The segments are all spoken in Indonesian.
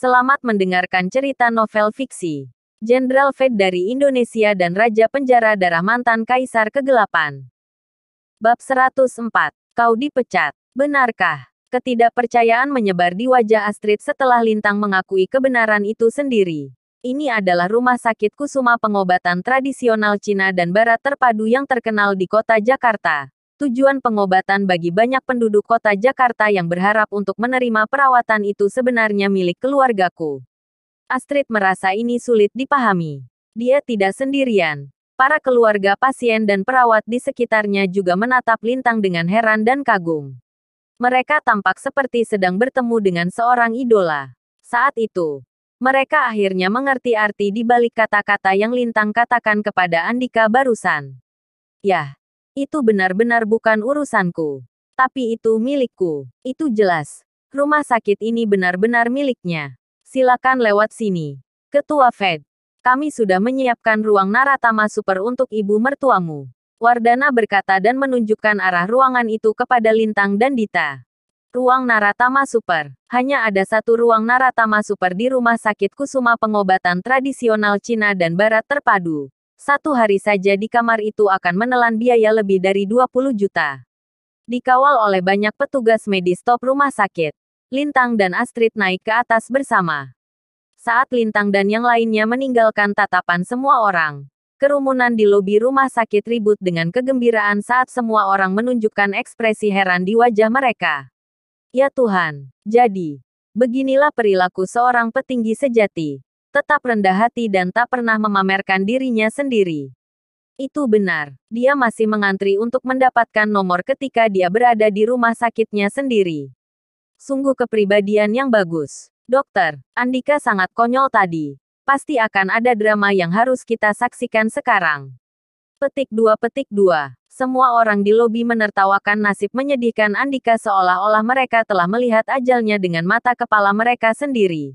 Selamat mendengarkan cerita novel fiksi. Jenderal Fed dari Indonesia dan Raja Penjara Darah Mantan Kaisar Kegelapan. Bab 104. Kau dipecat. Benarkah? Ketidakpercayaan menyebar di wajah Astrid setelah Lintang mengakui kebenaran itu sendiri. Ini adalah rumah sakit Kusuma pengobatan tradisional Cina dan Barat terpadu yang terkenal di kota Jakarta. Tujuan pengobatan bagi banyak penduduk kota Jakarta yang berharap untuk menerima perawatan itu sebenarnya milik keluargaku. Astrid merasa ini sulit dipahami. Dia tidak sendirian. Para keluarga pasien dan perawat di sekitarnya juga menatap Lintang dengan heran dan kagum. Mereka tampak seperti sedang bertemu dengan seorang idola. Saat itu, mereka akhirnya mengerti arti di balik kata-kata yang Lintang katakan kepada Andika barusan. Yah. Itu benar-benar bukan urusanku. Tapi itu milikku. Itu jelas. Rumah sakit ini benar-benar miliknya. Silakan lewat sini. Ketua Fed. Kami sudah menyiapkan ruang Naratama Super untuk ibu mertuamu. Wardana berkata dan menunjukkan arah ruangan itu kepada Lintang dan Dita. Ruang Naratama Super. Hanya ada satu ruang Naratama Super di rumah sakit Kusuma pengobatan tradisional Cina dan Barat terpadu. Satu hari saja di kamar itu akan menelan biaya lebih dari 20 juta. Dikawal oleh banyak petugas medis top rumah sakit, Lintang dan Astrid naik ke atas bersama. Saat Lintang dan yang lainnya meninggalkan tatapan semua orang, kerumunan di lobi rumah sakit ribut dengan kegembiraan saat semua orang menunjukkan ekspresi heran di wajah mereka. Ya Tuhan, jadi, beginilah perilaku seorang petinggi sejati. Tetap rendah hati dan tak pernah memamerkan dirinya sendiri. Itu benar, dia masih mengantri untuk mendapatkan nomor ketika dia berada di rumah sakitnya sendiri. Sungguh kepribadian yang bagus. Dokter, Andika sangat konyol tadi. Pasti akan ada drama yang harus kita saksikan sekarang. Petik 2. Semua orang di lobi menertawakan nasib menyedihkan Andika seolah-olah mereka telah melihat ajalnya dengan mata kepala mereka sendiri.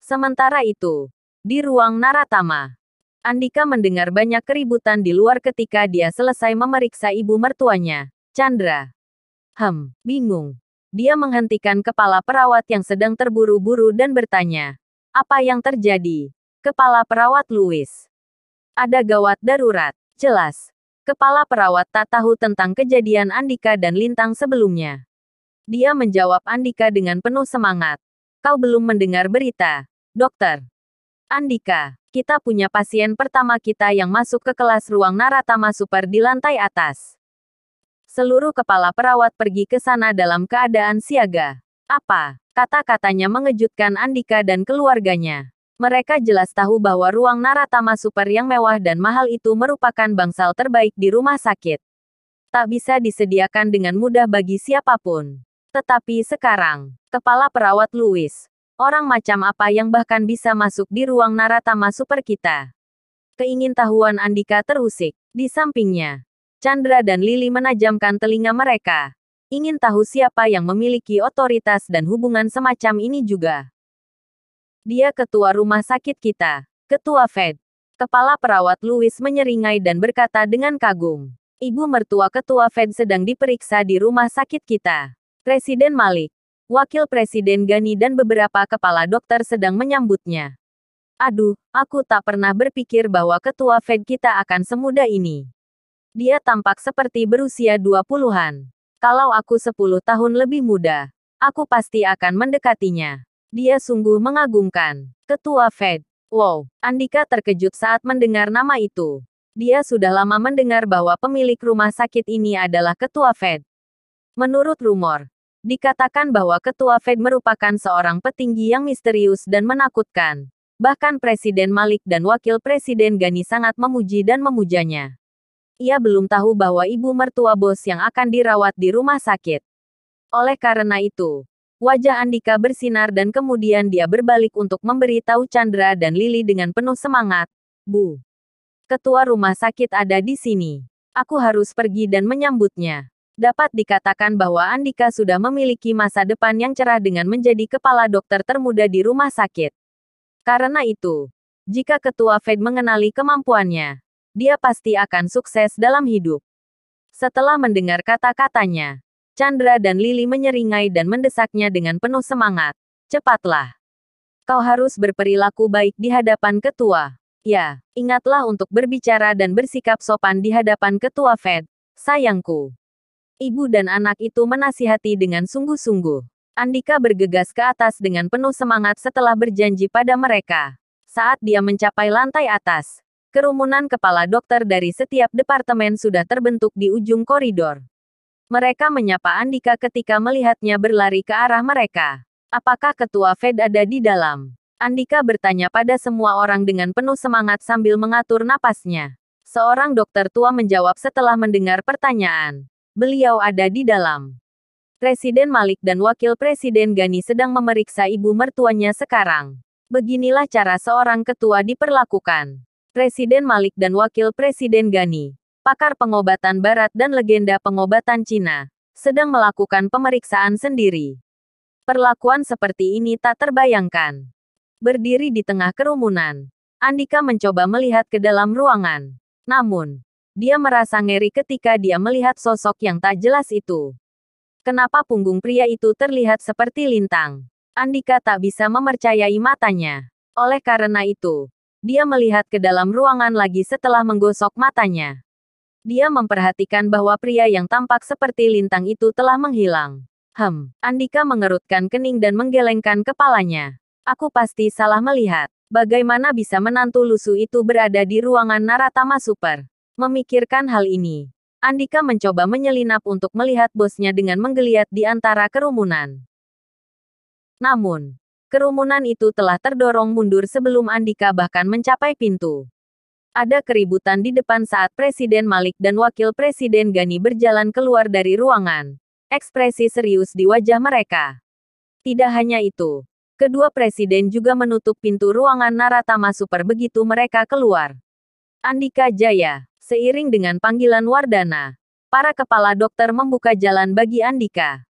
Sementara itu, di ruang Naratama, Andika mendengar banyak keributan di luar ketika dia selesai memeriksa ibu mertuanya, Chandra. Bingung. Dia menghentikan kepala perawat yang sedang terburu-buru dan bertanya, apa yang terjadi? Kepala perawat Louis. Ada gawat darurat, jelas. Kepala perawat tak tahu tentang kejadian Andika dan Lintang sebelumnya. Dia menjawab Andika dengan penuh semangat. Kau belum mendengar berita, dokter. Andika, kita punya pasien pertama kita yang masuk ke kelas ruang Naratama Super di lantai atas. Seluruh kepala perawat pergi ke sana dalam keadaan siaga. Apa? Kata-katanya mengejutkan Andika dan keluarganya. Mereka jelas tahu bahwa ruang Naratama Super yang mewah dan mahal itu merupakan bangsal terbaik di rumah sakit. Tak bisa disediakan dengan mudah bagi siapapun. Tetapi sekarang, kepala perawat Louis, orang macam apa yang bahkan bisa masuk di ruang Naratama Super kita? Keingintahuan Andika terusik. Di sampingnya, Chandra dan Lily menajamkan telinga mereka. Ingin tahu siapa yang memiliki otoritas dan hubungan semacam ini juga. Dia ketua rumah sakit kita, ketua Fed. Kepala perawat Louis menyeringai dan berkata dengan kagum. Ibu mertua ketua Fed sedang diperiksa di rumah sakit kita. Presiden Malik, Wakil Presiden Gani dan beberapa kepala dokter sedang menyambutnya. Aduh, aku tak pernah berpikir bahwa ketua Fed kita akan semudah ini. Dia tampak seperti berusia 20-an. Kalau aku 10 tahun lebih muda, aku pasti akan mendekatinya. Dia sungguh mengagumkan. Ketua Fed. Wow, Andika terkejut saat mendengar nama itu. Dia sudah lama mendengar bahwa pemilik rumah sakit ini adalah ketua Fed. Menurut rumor, dikatakan bahwa ketua Fed merupakan seorang petinggi yang misterius dan menakutkan. Bahkan Presiden Malik dan Wakil Presiden Gani sangat memuji dan memujanya. Ia belum tahu bahwa ibu mertua bos yang akan dirawat di rumah sakit. Oleh karena itu, wajah Andika bersinar dan kemudian dia berbalik untuk memberitahu Chandra dan Lily dengan penuh semangat. Bu, ketua rumah sakit ada di sini. Aku harus pergi dan menyambutnya. Dapat dikatakan bahwa Andika sudah memiliki masa depan yang cerah dengan menjadi kepala dokter termuda di rumah sakit. Karena itu, jika ketua Fed mengenali kemampuannya, dia pasti akan sukses dalam hidup. Setelah mendengar kata-katanya, Chandra dan Lily menyeringai dan mendesaknya dengan penuh semangat. Cepatlah. Kau harus berperilaku baik di hadapan ketua. Ya, ingatlah untuk berbicara dan bersikap sopan di hadapan ketua Fed, sayangku. Ibu dan anak itu menasihati dengan sungguh-sungguh. Andika bergegas ke atas dengan penuh semangat setelah berjanji pada mereka. Saat dia mencapai lantai atas, kerumunan kepala dokter dari setiap departemen sudah terbentuk di ujung koridor. Mereka menyapa Andika ketika melihatnya berlari ke arah mereka. Apakah ketua Fed ada di dalam? Andika bertanya pada semua orang dengan penuh semangat sambil mengatur napasnya. Seorang dokter tua menjawab setelah mendengar pertanyaan. Beliau ada di dalam. Presiden Malik dan Wakil Presiden Ghani sedang memeriksa ibu mertuanya sekarang. Beginilah cara seorang ketua diperlakukan. Presiden Malik dan Wakil Presiden Ghani, pakar pengobatan barat dan legenda pengobatan Cina, sedang melakukan pemeriksaan sendiri. Perlakuan seperti ini tak terbayangkan. Berdiri di tengah kerumunan, Andika mencoba melihat ke dalam ruangan. Namun, dia merasa ngeri ketika dia melihat sosok yang tak jelas itu. Kenapa punggung pria itu terlihat seperti lintang? Andika tak bisa mempercayai matanya. Oleh karena itu, dia melihat ke dalam ruangan lagi setelah menggosok matanya. Dia memperhatikan bahwa pria yang tampak seperti lintang itu telah menghilang. Andika mengerutkan kening dan menggelengkan kepalanya. Aku pasti salah melihat. Bagaimana bisa menantu lusuh itu berada di ruangan Naratama Super? Memikirkan hal ini, Andika mencoba menyelinap untuk melihat bosnya dengan menggeliat di antara kerumunan. Namun, kerumunan itu telah terdorong mundur sebelum Andika bahkan mencapai pintu. Ada keributan di depan saat Presiden Malik dan Wakil Presiden Ghani berjalan keluar dari ruangan. Ekspresi serius di wajah mereka. Tidak hanya itu, kedua presiden juga menutup pintu ruangan Naratama Super begitu mereka keluar. Andika Jaya, seiring dengan panggilan Wardana, para kepala dokter membuka jalan bagi Andika.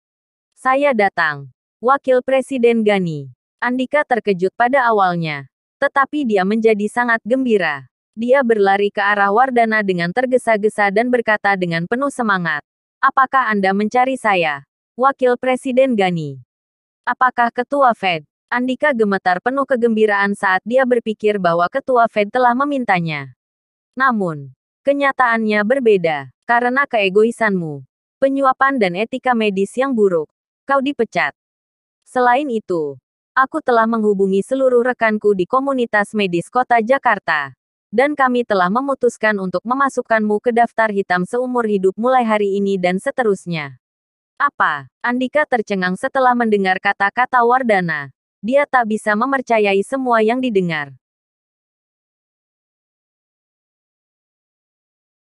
Saya datang. Wakil Presiden Ghani. Andika terkejut pada awalnya, tetapi dia menjadi sangat gembira. Dia berlari ke arah Wardana dengan tergesa-gesa dan berkata dengan penuh semangat. Apakah Anda mencari saya? Wakil Presiden Ghani. Apakah Ketua Fed? Andika gemetar penuh kegembiraan saat dia berpikir bahwa Ketua Fed telah memintanya. Namun, kenyataannya berbeda. Karena keegoisanmu, penyuapan dan etika medis yang buruk, kau dipecat. Selain itu, aku telah menghubungi seluruh rekanku di komunitas medis kota Jakarta. Dan kami telah memutuskan untuk memasukkanmu ke daftar hitam seumur hidup mulai hari ini dan seterusnya. Apa? Andika tercengang setelah mendengar kata-kata Wardana. Dia tak bisa mempercayai semua yang didengar.